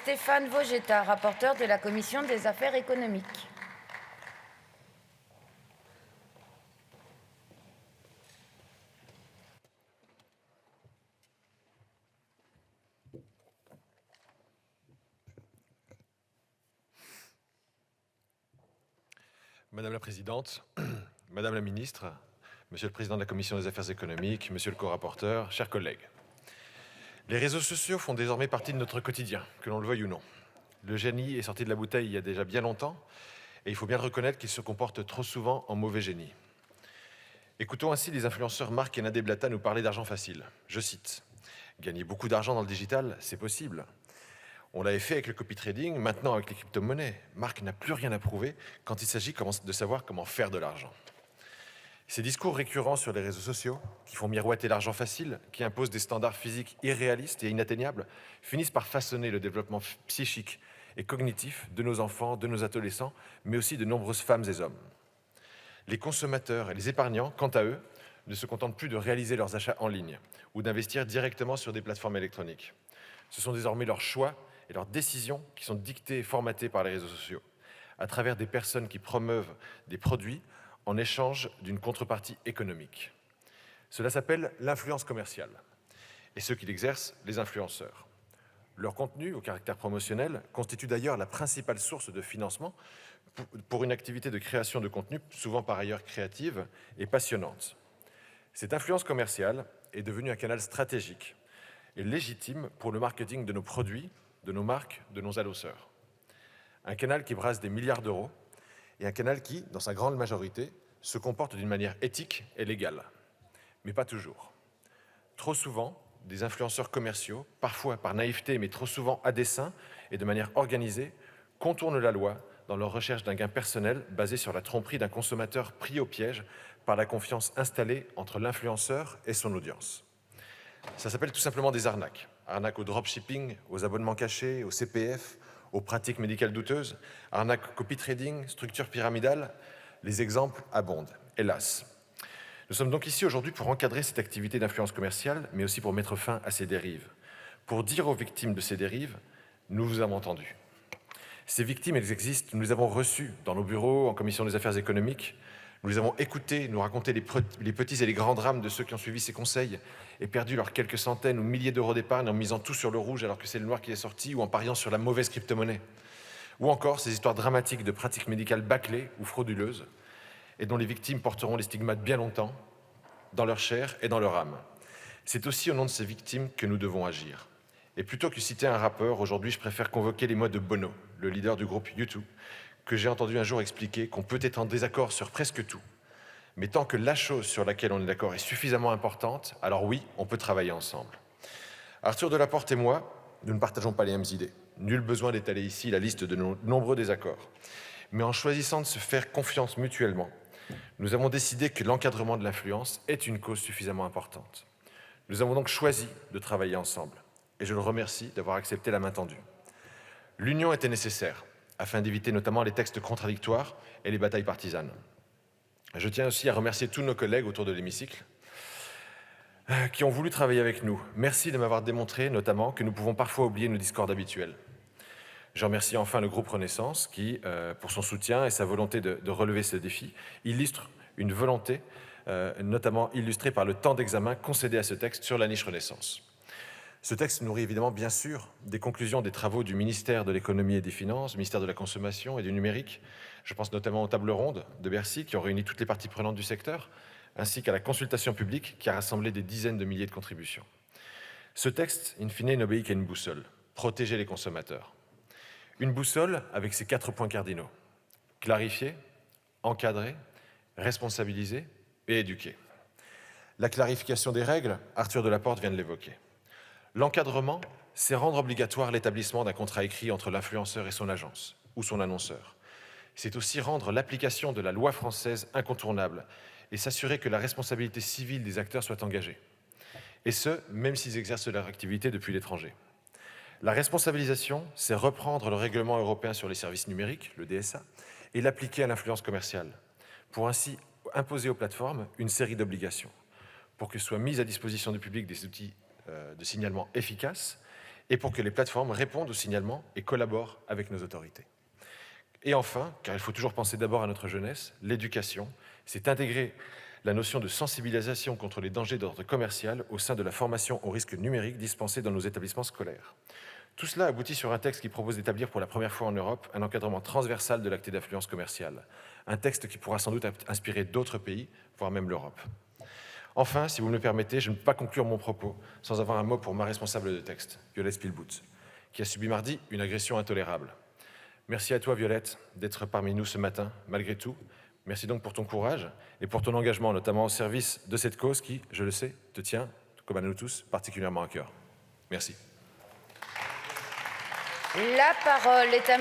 Stéphane Vogetta, rapporteur de la Commission des affaires économiques. Madame la Présidente, Madame la Ministre, Monsieur le Président de la Commission des affaires économiques, Monsieur le co-rapporteur, chers collègues. Les réseaux sociaux font désormais partie de notre quotidien, que l'on le veuille ou non. Le génie est sorti de la bouteille il y a déjà bien longtemps, et il faut bien le reconnaître qu'il se comporte trop souvent en mauvais génie. Écoutons ainsi les influenceurs Marc et Nadé Blata nous parler d'argent facile. Je cite, « Gagner beaucoup d'argent dans le digital, c'est possible. On l'avait fait avec le copy trading, maintenant avec les crypto-monnaies. Marc n'a plus rien à prouver quand il s'agit de savoir comment faire de l'argent. » Ces discours récurrents sur les réseaux sociaux, qui font miroiter l'argent facile, qui imposent des standards physiques irréalistes et inatteignables, finissent par façonner le développement psychique et cognitif de nos enfants, de nos adolescents, mais aussi de nombreuses femmes et hommes. Les consommateurs et les épargnants, quant à eux, ne se contentent plus de réaliser leurs achats en ligne ou d'investir directement sur des plateformes électroniques. Ce sont désormais leurs choix et leurs décisions qui sont dictées et formatées par les réseaux sociaux, à travers des personnes qui promeuvent des produits en échange d'une contrepartie économique. Cela s'appelle l'influence commerciale. Et ceux qui l'exercent, les influenceurs. Leur contenu, au caractère promotionnel, constitue d'ailleurs la principale source de financement pour une activité de création de contenu, souvent par ailleurs créative et passionnante. Cette influence commerciale est devenue un canal stratégique et légitime pour le marketing de nos produits, de nos marques, de nos annonceurs. Un canal qui brasse des milliards d'euros et un canal qui, dans sa grande majorité, se comporte d'une manière éthique et légale. Mais pas toujours. Trop souvent, des influenceurs commerciaux, parfois par naïveté, mais trop souvent à dessein et de manière organisée, contournent la loi dans leur recherche d'un gain personnel basé sur la tromperie d'un consommateur pris au piège par la confiance installée entre l'influenceur et son audience. Ça s'appelle tout simplement des arnaques. Arnaques au dropshipping, aux abonnements cachés, au CPF, aux pratiques médicales douteuses, arnaques copy trading, structures pyramidales. Les exemples abondent, hélas. Nous sommes donc ici aujourd'hui pour encadrer cette activité d'influence commerciale, mais aussi pour mettre fin à ces dérives. Pour dire aux victimes de ces dérives, nous vous avons entendus. Ces victimes, elles existent, nous les avons reçues dans nos bureaux, en commission des affaires économiques. Nous les avons écoutées, nous raconter les petits et les grands drames de ceux qui ont suivi ces conseils et perdu leurs quelques centaines ou milliers d'euros d'épargne en misant tout sur le rouge alors que c'est le noir qui est sorti ou en pariant sur la mauvaise crypto-monnaie. Ou encore ces histoires dramatiques de pratiques médicales bâclées ou frauduleuses et dont les victimes porteront les stigmates bien longtemps dans leur chair et dans leur âme. C'est aussi au nom de ces victimes que nous devons agir. Et plutôt que citer un rappeur, aujourd'hui je préfère convoquer les mots de Bono, le leader du groupe U2, que j'ai entendu un jour expliquer qu'on peut être en désaccord sur presque tout. Mais tant que la chose sur laquelle on est d'accord est suffisamment importante, alors oui, on peut travailler ensemble. Arthur Delaporte et moi, nous ne partageons pas les mêmes idées. Nul besoin d'étaler ici la liste de nos nombreux désaccords. Mais en choisissant de se faire confiance mutuellement, nous avons décidé que l'encadrement de l'influence est une cause suffisamment importante. Nous avons donc choisi de travailler ensemble. Et je le remercie d'avoir accepté la main tendue. L'union était nécessaire, afin d'éviter notamment les textes contradictoires et les batailles partisanes. Je tiens aussi à remercier tous nos collègues autour de l'hémicycle qui ont voulu travailler avec nous. Merci de m'avoir démontré notamment que nous pouvons parfois oublier nos discords habituels. Je remercie enfin le groupe Renaissance qui, pour son soutien et sa volonté de relever ce défi, illustre une volonté, notamment illustrée par le temps d'examen concédé à ce texte sur la niche Renaissance. Ce texte nourrit évidemment, bien sûr, des conclusions des travaux du ministère de l'économie et des finances, du ministère de la consommation et du numérique. Je pense notamment aux tables rondes de Bercy qui ont réuni toutes les parties prenantes du secteur, ainsi qu'à la consultation publique qui a rassemblé des dizaines de milliers de contributions. Ce texte, in fine, n'obéit qu'à une boussole, protéger les consommateurs. Une boussole avec ses 4 points cardinaux. Clarifier, encadrer, responsabiliser et éduquer. La clarification des règles, Arthur Delaporte vient de l'évoquer. L'encadrement, c'est rendre obligatoire l'établissement d'un contrat écrit entre l'influenceur et son agence ou son annonceur. C'est aussi rendre l'application de la loi française incontournable et s'assurer que la responsabilité civile des acteurs soit engagée. Et ce, même s'ils exercent leur activité depuis l'étranger. La responsabilisation, c'est reprendre le règlement européen sur les services numériques, le DSA, et l'appliquer à l'influence commerciale, pour ainsi imposer aux plateformes une série d'obligations, pour que soient mis à disposition du public des outils de signalement efficaces et pour que les plateformes répondent aux signalements et collaborent avec nos autorités. Et enfin, car il faut toujours penser d'abord à notre jeunesse, l'éducation, c'est intégrer la notion de sensibilisation contre les dangers d'ordre commercial au sein de la formation aux risques numériques dispensée dans nos établissements scolaires. Tout cela aboutit sur un texte qui propose d'établir pour la première fois en Europe un encadrement transversal de l'acte d'influence commerciale. Un texte qui pourra sans doute inspirer d'autres pays, voire même l'Europe. Enfin, si vous me le permettez, je ne peux pas conclure mon propos sans avoir un mot pour ma responsable de texte, Violette Spielbout, qui a subi mardi une agression intolérable. Merci à toi, Violette, d'être parmi nous ce matin, malgré tout. Merci donc pour ton courage et pour ton engagement, notamment au service de cette cause qui, je le sais, te tient, comme à nous tous, particulièrement à cœur. Merci. La parole est à